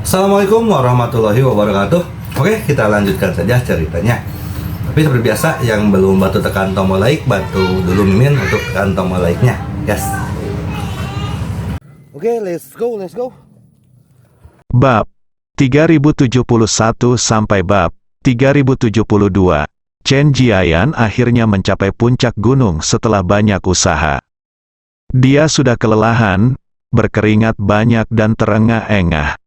Assalamualaikum warahmatullahi wabarakatuh. Oke, kita lanjutkan saja ceritanya. Tapi seperti biasa, yang belum bantu tekan tombol like, bantu dulu Mimin untuk tekan tombol like-nya. Yes. Oke, let's go. Bab 3071 sampai bab 3072. Chen Jiayan akhirnya mencapai puncak gunung setelah banyak usaha. Dia sudah kelelahan, berkeringat banyak dan terengah-engah.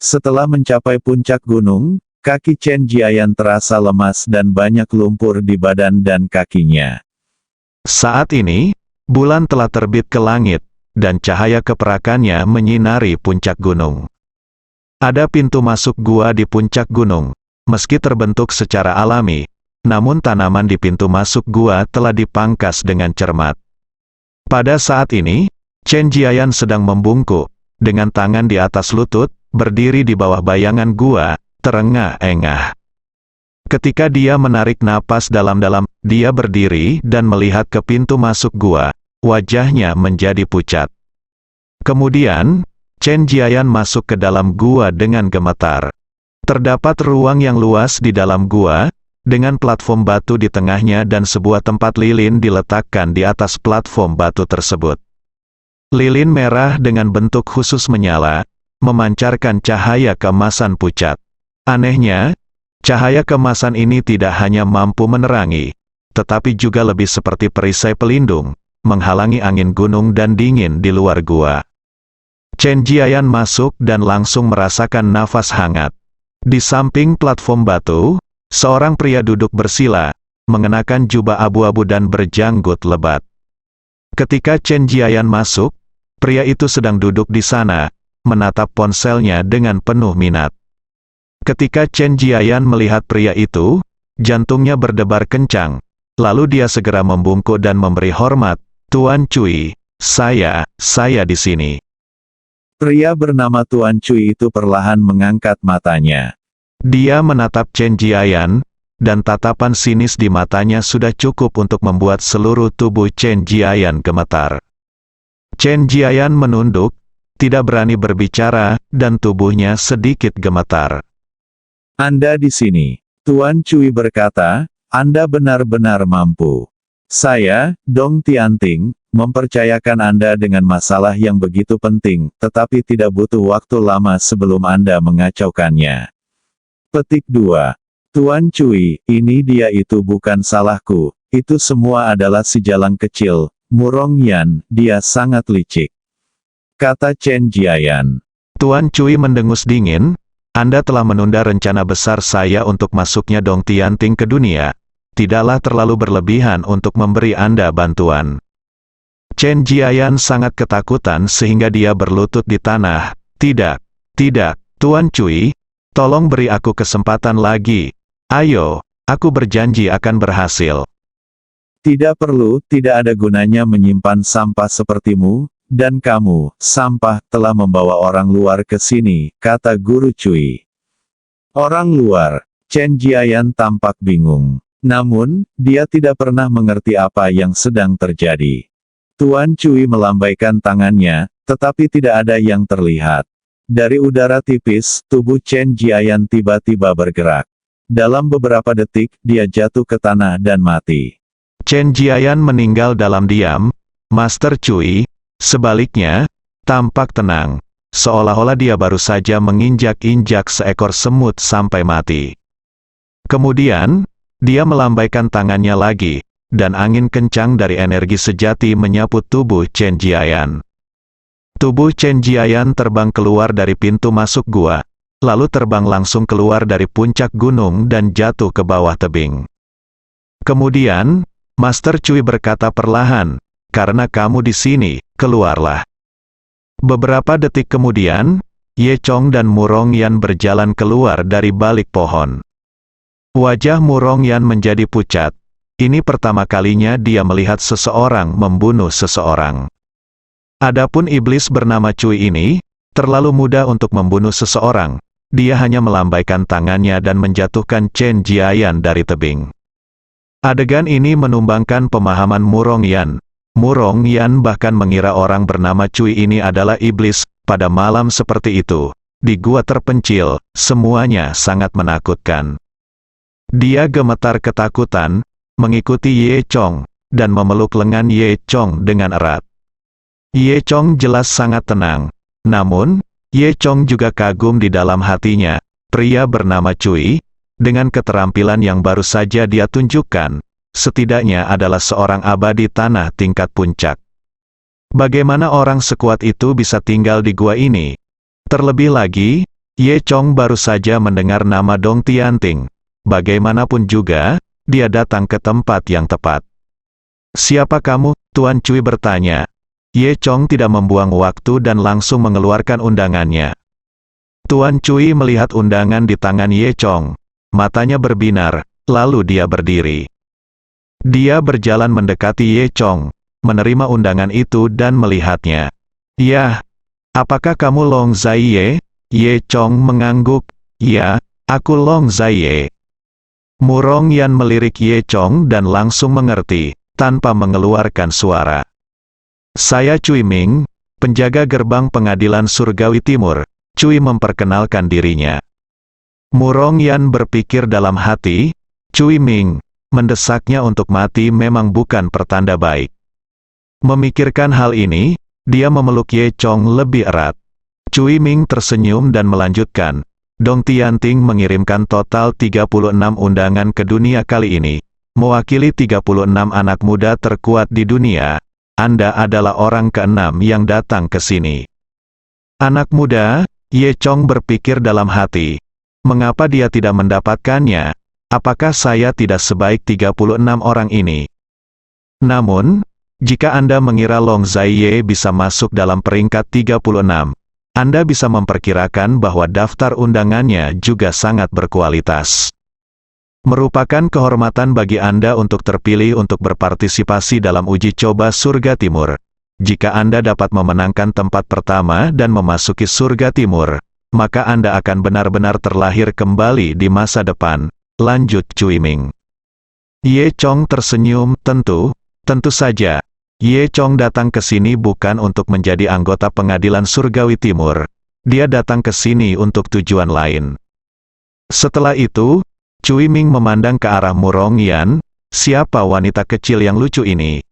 Setelah mencapai puncak gunung, kaki Chen Jiayan terasa lemas dan banyak lumpur di badan dan kakinya. Saat ini, bulan telah terbit ke langit, dan cahaya keperakannya menyinari puncak gunung. Ada pintu masuk gua di puncak gunung. Meski terbentuk secara alami, namun tanaman di pintu masuk gua telah dipangkas dengan cermat. Pada saat ini, Chen Jiayan sedang membungkuk, dengan tangan di atas lutut, berdiri di bawah bayangan gua, terengah-engah. Ketika dia menarik napas dalam-dalam, dia berdiri dan melihat ke pintu masuk gua, wajahnya menjadi pucat. Kemudian, Chen Jiayan masuk ke dalam gua dengan gemetar. Terdapat ruang yang luas di dalam gua, dengan platform batu di tengahnya dan sebuah tempat lilin diletakkan di atas platform batu tersebut. Lilin merah dengan bentuk khusus menyala, memancarkan cahaya keemasan pucat. Anehnya, cahaya keemasan ini tidak hanya mampu menerangi, tetapi juga lebih seperti perisai pelindung, menghalangi angin gunung dan dingin di luar gua. Chen Jiayan masuk dan langsung merasakan nafas hangat. Di samping platform batu, seorang pria duduk bersila, mengenakan jubah abu-abu dan berjanggut lebat. Ketika Chen Jiayan masuk, pria itu sedang duduk di sana, menatap ponselnya dengan penuh minat. Ketika Chen Jiayan melihat pria itu, jantungnya berdebar kencang, lalu dia segera membungkuk dan memberi hormat, "Tuan Cui, saya di sini." Pria bernama Tuan Cui itu perlahan mengangkat matanya. Dia menatap Chen Jiayan, dan tatapan sinis di matanya sudah cukup untuk membuat seluruh tubuh Chen Jiayan gemetar. Chen Jiayan menunduk, tidak berani berbicara, dan tubuhnya sedikit gemetar. "Anda di sini," Tuan Cui berkata, "Anda benar-benar mampu. Saya, Dong Tianting, mempercayakan Anda dengan masalah yang begitu penting, tetapi tidak butuh waktu lama sebelum Anda mengacaukannya." Petik 2. Tuan Cui, ini dia itu bukan salahku, itu semua adalah si jalang kecil, Murong Yan, dia sangat licik, kata Chen Jiayan. Tuan Cui mendengus dingin, "Anda telah menunda rencana besar saya untuk masuknya Dong Tianting ke dunia. Tidaklah terlalu berlebihan untuk memberi Anda bantuan." Chen Jiayan sangat ketakutan sehingga dia berlutut di tanah. Tidak, Tuan Cui, tolong beri aku kesempatan lagi. Ayo, aku berjanji akan berhasil. Tidak perlu, tidak ada gunanya menyimpan sampah sepertimu, dan kamu, sampah, telah membawa orang luar ke sini, kata Guru Cui. Orang luar, Chen Jiayan tampak bingung. Namun, dia tidak pernah mengerti apa yang sedang terjadi. Tuan Cui melambaikan tangannya, tetapi tidak ada yang terlihat. Dari udara tipis, tubuh Chen Jiayan tiba-tiba bergerak. Dalam beberapa detik, dia jatuh ke tanah dan mati. Chen Jiayan meninggal dalam diam. Master Cui, sebaliknya, tampak tenang, seolah-olah dia baru saja menginjak-injak seekor semut sampai mati. Kemudian, dia melambaikan tangannya lagi, dan angin kencang dari energi sejati menyapu tubuh Chen Jiayan. Tubuh Chen Jiayan terbang keluar dari pintu masuk gua, lalu terbang langsung keluar dari puncak gunung dan jatuh ke bawah tebing. Kemudian, Master Cui berkata perlahan, "Karena kamu di sini, keluarlah." Beberapa detik kemudian, Ye Chong dan Murong Yan berjalan keluar dari balik pohon. Wajah Murong Yan menjadi pucat. Ini pertama kalinya dia melihat seseorang membunuh seseorang. Adapun iblis bernama Cui ini, terlalu mudah untuk membunuh seseorang. Dia hanya melambaikan tangannya dan menjatuhkan Chen Jiayan dari tebing. Adegan ini menumbangkan pemahaman Murong Yan. Murong Yan bahkan mengira orang bernama Cui ini adalah iblis. Pada malam seperti itu, di gua terpencil, semuanya sangat menakutkan. Dia gemetar ketakutan, mengikuti Ye Chong, dan memeluk lengan Ye Chong dengan erat. Ye Chong jelas sangat tenang, namun, Ye Chong juga kagum di dalam hatinya, pria bernama Cui, dengan keterampilan yang baru saja dia tunjukkan, setidaknya adalah seorang abadi tanah tingkat puncak. Bagaimana orang sekuat itu bisa tinggal di gua ini? Terlebih lagi, Ye Chong baru saja mendengar nama Dong Tianting. Bagaimanapun juga, dia datang ke tempat yang tepat. "Siapa kamu?" Tuan Cui bertanya. Ye Chong tidak membuang waktu dan langsung mengeluarkan undangannya. Tuan Cui melihat undangan di tangan Ye Chong. Matanya berbinar, lalu dia berdiri. Dia berjalan mendekati Ye Chong, menerima undangan itu dan melihatnya. "Yah, apakah kamu Long Zaiye?" Ye Chong mengangguk. "Ya, aku Long Zaiye." Murong Yan melirik Ye Chong dan langsung mengerti, tanpa mengeluarkan suara. "Saya Cui Ming, penjaga gerbang pengadilan surgawi timur." Cui memperkenalkan dirinya. Murong Yan berpikir dalam hati, Cui Ming, mendesaknya untuk mati memang bukan pertanda baik. Memikirkan hal ini, dia memeluk Ye Chong lebih erat. Cui Ming tersenyum dan melanjutkan, "Dong Tianting mengirimkan total 36 undangan ke dunia kali ini. Mewakili 36 anak muda terkuat di dunia, Anda adalah orang ke-6 yang datang ke sini." Anak muda, Ye Chong berpikir dalam hati. Mengapa dia tidak mendapatkannya? Apakah saya tidak sebaik 36 orang ini? Namun, jika Anda mengira Long Zaiye bisa masuk dalam peringkat 36, Anda bisa memperkirakan bahwa daftar undangannya juga sangat berkualitas. Merupakan kehormatan bagi Anda untuk terpilih untuk berpartisipasi dalam uji coba surga timur. Jika Anda dapat memenangkan tempat pertama dan memasuki surga timur, maka Anda akan benar-benar terlahir kembali di masa depan, lanjut Cui Ming. Ye Chong tersenyum, tentu saja. Ye Chong datang ke sini bukan untuk menjadi anggota pengadilan surgawi timur. Dia datang ke sini untuk tujuan lain. Setelah itu, Cui Ming memandang ke arah Murong Yan, "Siapa wanita kecil yang lucu ini?"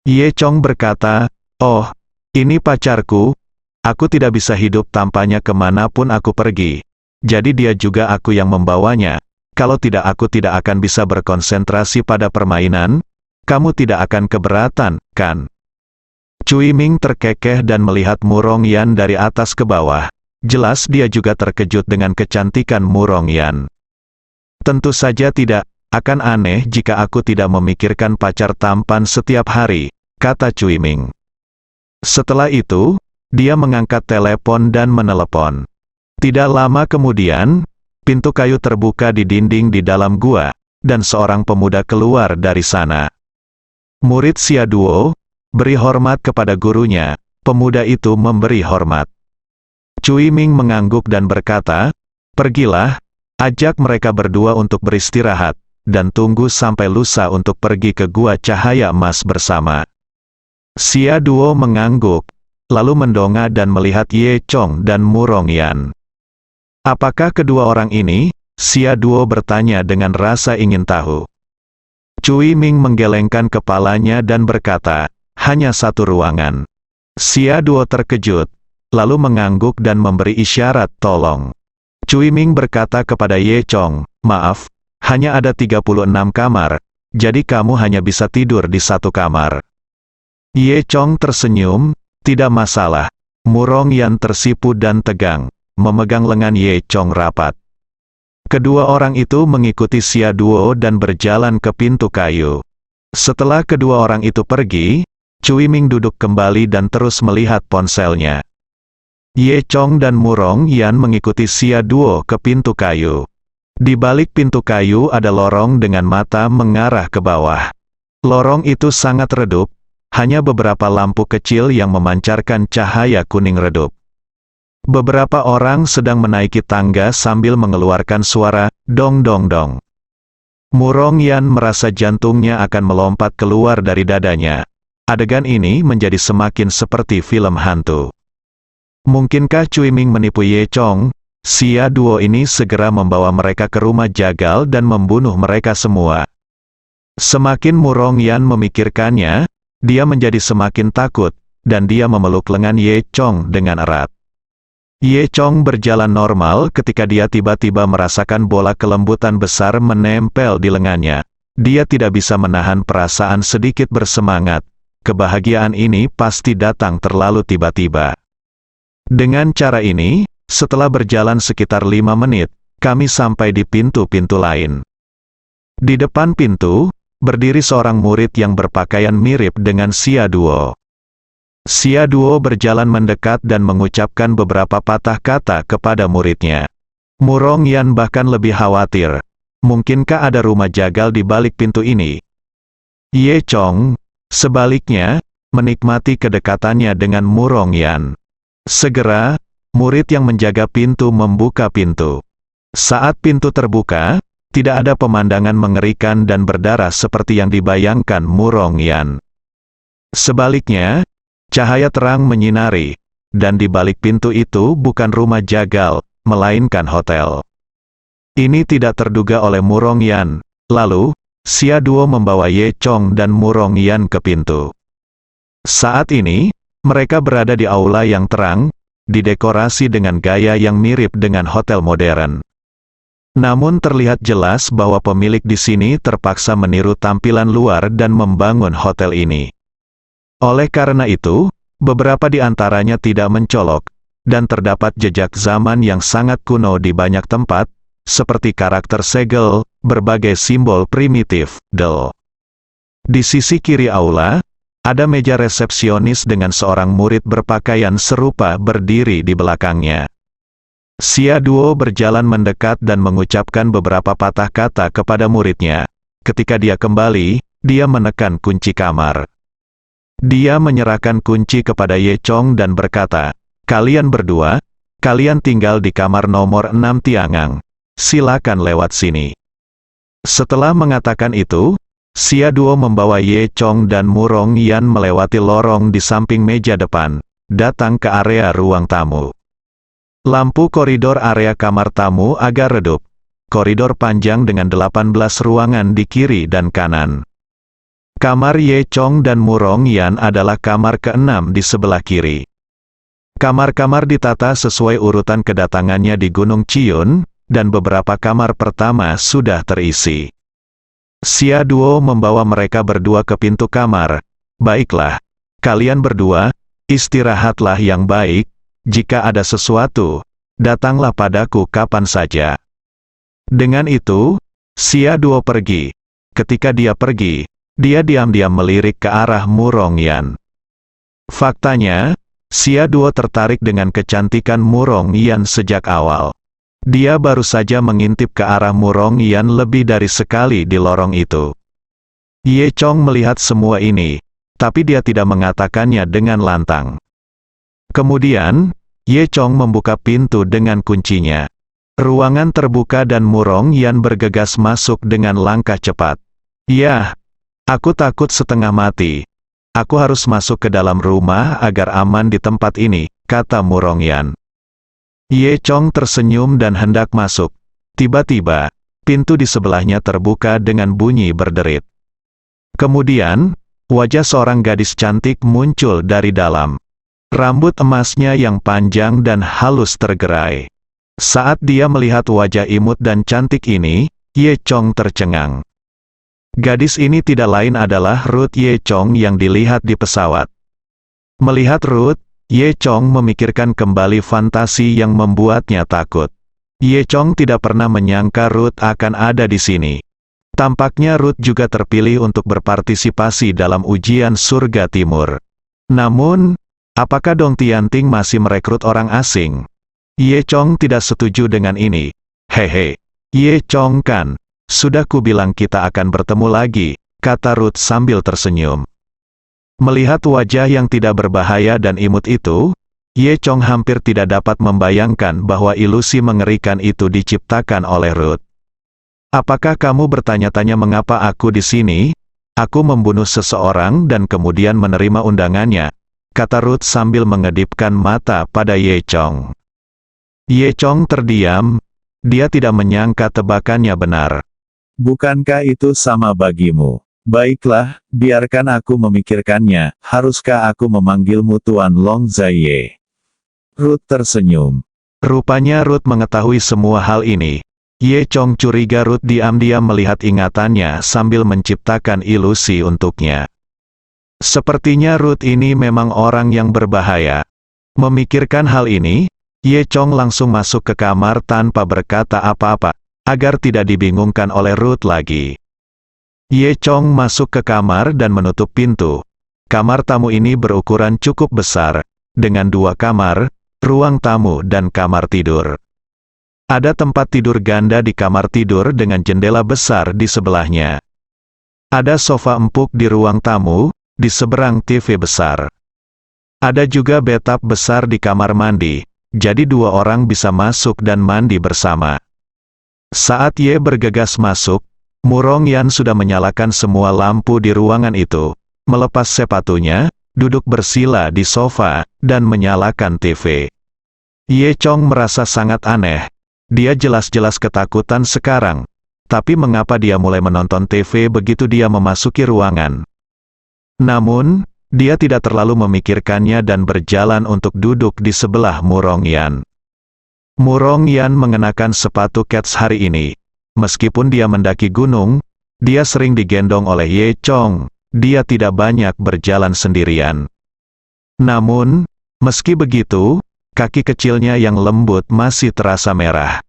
Ye Chong berkata, "Oh, ini pacarku. Aku tidak bisa hidup tanpanya kemanapun aku pergi. Jadi dia juga aku yang membawanya. Kalau tidak aku tidak akan bisa berkonsentrasi pada permainan. Kamu tidak akan keberatan, kan?" Cui Ming terkekeh dan melihat Murong Yan dari atas ke bawah. Jelas dia juga terkejut dengan kecantikan Murong Yan. "Tentu saja tidak, akan aneh jika aku tidak memikirkan pacar tampan setiap hari," kata Cui Ming. Setelah itu, dia mengangkat telepon dan menelepon. Tidak lama kemudian, pintu kayu terbuka di dinding di dalam gua, dan seorang pemuda keluar dari sana. "Murid Xia Duo, beri hormat kepada gurunya." Pemuda itu memberi hormat. Cui Ming mengangguk dan berkata, "Pergilah, ajak mereka berdua untuk beristirahat, dan tunggu sampai lusa untuk pergi ke gua cahaya emas bersama." Xia Duo mengangguk, lalu mendongak dan melihat Ye Chong dan Murong Yan. "Apakah kedua orang ini?" Xia Duo bertanya dengan rasa ingin tahu. Cui Ming menggelengkan kepalanya dan berkata, "Hanya satu ruangan." Xia Duo terkejut, lalu mengangguk dan memberi isyarat tolong. Cui Ming berkata kepada Ye Chong, "Maaf, hanya ada 36 kamar, jadi kamu hanya bisa tidur di satu kamar." Ye Chong tersenyum, "Tidak masalah." Murong Yan tersipu dan tegang, memegang lengan Ye Chong rapat. Kedua orang itu mengikuti Xia Duo dan berjalan ke pintu kayu. Setelah kedua orang itu pergi, Cui Ming duduk kembali dan terus melihat ponselnya. Ye Chong dan Murong Yan mengikuti Xia Duo ke pintu kayu. Di balik pintu kayu ada lorong dengan mata mengarah ke bawah. Lorong itu sangat redup, hanya beberapa lampu kecil yang memancarkan cahaya kuning redup. Beberapa orang sedang menaiki tangga sambil mengeluarkan suara, dong dong dong. Murong Yan merasa jantungnya akan melompat keluar dari dadanya. Adegan ini menjadi semakin seperti film hantu. Mungkinkah Cui Ming menipu Ye Chong? Xia Duo ini segera membawa mereka ke rumah jagal dan membunuh mereka semua. Semakin Murong Yan memikirkannya, dia menjadi semakin takut, dan dia memeluk lengan Ye Chong dengan erat. Ye Chong berjalan normal ketika dia tiba-tiba merasakan bola kelembutan besar menempel di lengannya. Dia tidak bisa menahan perasaan sedikit bersemangat. Kebahagiaan ini pasti datang terlalu tiba-tiba. Dengan cara ini, setelah berjalan sekitar 5 menit, kami sampai di pintu-pintu lain. Di depan pintu, berdiri seorang murid yang berpakaian mirip dengan Xia Duo. Xia Duo berjalan mendekat dan mengucapkan beberapa patah kata kepada muridnya. Murong Yan bahkan lebih khawatir. Mungkinkah ada rumah jagal di balik pintu ini? Ye Chong, sebaliknya, menikmati kedekatannya dengan Murong Yan. Segera, murid yang menjaga pintu membuka pintu. Saat pintu terbuka, tidak ada pemandangan mengerikan dan berdarah seperti yang dibayangkan Murong Yan. Sebaliknya, cahaya terang menyinari, dan di balik pintu itu bukan rumah jagal, melainkan hotel. Ini tidak terduga oleh Murong Yan. Lalu, Xia Duo membawa Ye Chong dan Murong Yan ke pintu. Saat ini, mereka berada di aula yang terang, didekorasi dengan gaya yang mirip dengan hotel modern. Namun terlihat jelas bahwa pemilik di sini terpaksa meniru tampilan luar dan membangun hotel ini. Oleh karena itu, beberapa di antaranya tidak mencolok, dan terdapat jejak zaman yang sangat kuno di banyak tempat, seperti karakter segel, berbagai simbol primitif, del. Di sisi kiri aula, ada meja resepsionis dengan seorang murid berpakaian serupa berdiri di belakangnya. Xia Duo berjalan mendekat dan mengucapkan beberapa patah kata kepada muridnya. Ketika dia kembali, dia menekan kunci kamar. Dia menyerahkan kunci kepada Ye Chong dan berkata, "Kalian berdua, kalian tinggal di kamar nomor 6 Tiangang. Silakan lewat sini." Setelah mengatakan itu, Xia Duo membawa Ye Chong dan Murong Yan melewati lorong di samping meja depan, datang ke area ruang tamu. Lampu koridor area kamar tamu agak redup. Koridor panjang dengan 18 ruangan di kiri dan kanan. Kamar Ye Chong dan Murong Yan adalah kamar ke-6 di sebelah kiri. Kamar-kamar ditata sesuai urutan kedatangannya di Gunung Chiun, dan beberapa kamar pertama sudah terisi. Xia Duo membawa mereka berdua ke pintu kamar. "Baiklah, kalian berdua, istirahatlah yang baik. Jika ada sesuatu, datanglah padaku kapan saja." Dengan itu, Xia Duo pergi. Ketika dia pergi, dia diam-diam melirik ke arah Murong Yan. Faktanya, Xia Duo tertarik dengan kecantikan Murong Yan sejak awal. Dia baru saja mengintip ke arah Murong Yan lebih dari sekali di lorong itu. Ye Chong melihat semua ini, tapi dia tidak mengatakannya dengan lantang. Kemudian, Ye Chong membuka pintu dengan kuncinya. Ruangan terbuka dan Murong Yan bergegas masuk dengan langkah cepat. "Yah, aku takut setengah mati. Aku harus masuk ke dalam rumah agar aman di tempat ini," kata Murong Yan. Ye Chong tersenyum dan hendak masuk. Tiba-tiba, pintu di sebelahnya terbuka dengan bunyi berderit. Kemudian, wajah seorang gadis cantik muncul dari dalam. Rambut emasnya yang panjang dan halus tergerai. Saat dia melihat wajah imut dan cantik ini, Ye Chong tercengang. Gadis ini tidak lain adalah Ruth Ye Chong yang dilihat di pesawat. Melihat Ruth, Ye Chong memikirkan kembali fantasi yang membuatnya takut. Ye Chong tidak pernah menyangka Ruth akan ada di sini. Tampaknya Ruth juga terpilih untuk berpartisipasi dalam ujian surga timur. Namun, apakah Dong Tianting masih merekrut orang asing? Ye Chong tidak setuju dengan ini. "Hehe, Ye Chong kan, sudah kubilang kita akan bertemu lagi," kata Ruth sambil tersenyum. Melihat wajah yang tidak berbahaya dan imut itu, Ye Chong hampir tidak dapat membayangkan bahwa ilusi mengerikan itu diciptakan oleh Ruth. "Apakah kamu bertanya-tanya mengapa aku di sini? Aku membunuh seseorang dan kemudian menerima undangannya. kata Ruth sambil mengedipkan mata pada Ye Chong. Ye Chong terdiam, dia tidak menyangka tebakannya benar. Bukankah itu sama bagimu? Baiklah, biarkan aku memikirkannya. Haruskah aku memanggilmu Tuan Long Zaiye? Ruth tersenyum. Rupanya Ruth mengetahui semua hal ini. Ye Chong curiga Ruth diam-diam melihat ingatannya sambil menciptakan ilusi untuknya. Sepertinya Ruth ini memang orang yang berbahaya. Memikirkan hal ini, Ye Chong langsung masuk ke kamar tanpa berkata apa-apa, agar tidak dibingungkan oleh Ruth lagi. Ye Chong masuk ke kamar dan menutup pintu. Kamar tamu ini berukuran cukup besar, dengan 2 kamar, ruang tamu dan kamar tidur. Ada tempat tidur ganda di kamar tidur dengan jendela besar di sebelahnya. Ada sofa empuk di ruang tamu, di seberang TV besar. Ada juga bathtub besar di kamar mandi, jadi 2 orang bisa masuk dan mandi bersama. Saat Ye bergegas masuk, Murong Yan sudah menyalakan semua lampu di ruangan itu, melepas sepatunya, duduk bersila di sofa, dan menyalakan TV. Ye Chong merasa sangat aneh. Dia jelas-jelas ketakutan sekarang. Tapi mengapa dia mulai menonton TV begitu dia memasuki ruangan? Namun, dia tidak terlalu memikirkannya dan berjalan untuk duduk di sebelah Murong Yan. Murong Yan mengenakan sepatu kets hari ini. Meskipun dia mendaki gunung, dia sering digendong oleh Ye Chong. Dia tidak banyak berjalan sendirian. Namun, meski begitu, kaki kecilnya yang lembut masih terasa merah.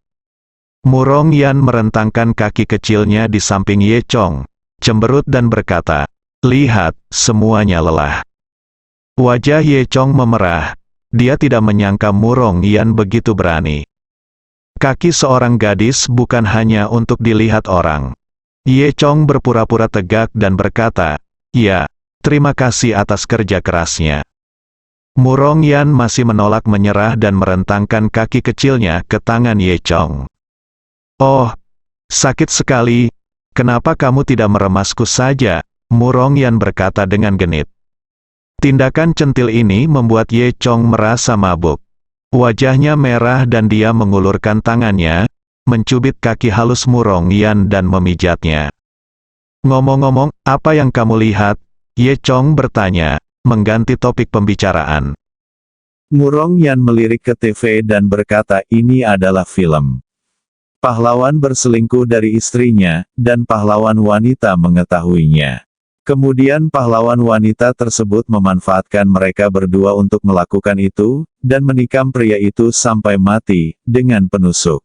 Murong Yan merentangkan kaki kecilnya di samping Ye Chong, cemberut dan berkata, "Lihat, semuanya lelah." Wajah Ye Chong memerah. Dia tidak menyangka Murong Yan begitu berani. Kaki seorang gadis bukan hanya untuk dilihat orang. Ye Chong berpura-pura tegak dan berkata, "Ya, terima kasih atas kerja kerasnya." Murong Yan masih menolak menyerah dan merentangkan kaki kecilnya ke tangan Ye Chong. "Oh, sakit sekali. Kenapa kamu tidak meremasku saja?" Murong Yan berkata dengan genit. Tindakan centil ini membuat Ye Chong merasa mabuk. Wajahnya merah dan dia mengulurkan tangannya, mencubit kaki halus Murong Yan dan memijatnya. "Ngomong-ngomong, apa yang kamu lihat?" Ye Chong bertanya, mengganti topik pembicaraan. Murong Yan melirik ke TV dan berkata ini adalah film. Pahlawan berselingkuh dari istrinya, dan pahlawan wanita mengetahuinya. Kemudian pahlawan wanita tersebut memanfaatkan mereka berdua untuk melakukan itu, dan menikam pria itu sampai mati, dengan penusuk.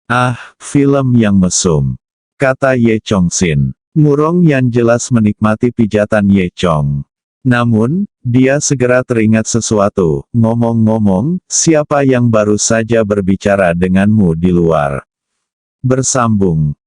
"Ah, film yang mesum," kata Ye Chong Sin. Murong Yan jelas menikmati pijatan Ye Chong. Namun, dia segera teringat sesuatu. "Ngomong-ngomong, siapa yang baru saja berbicara denganmu di luar?" Bersambung.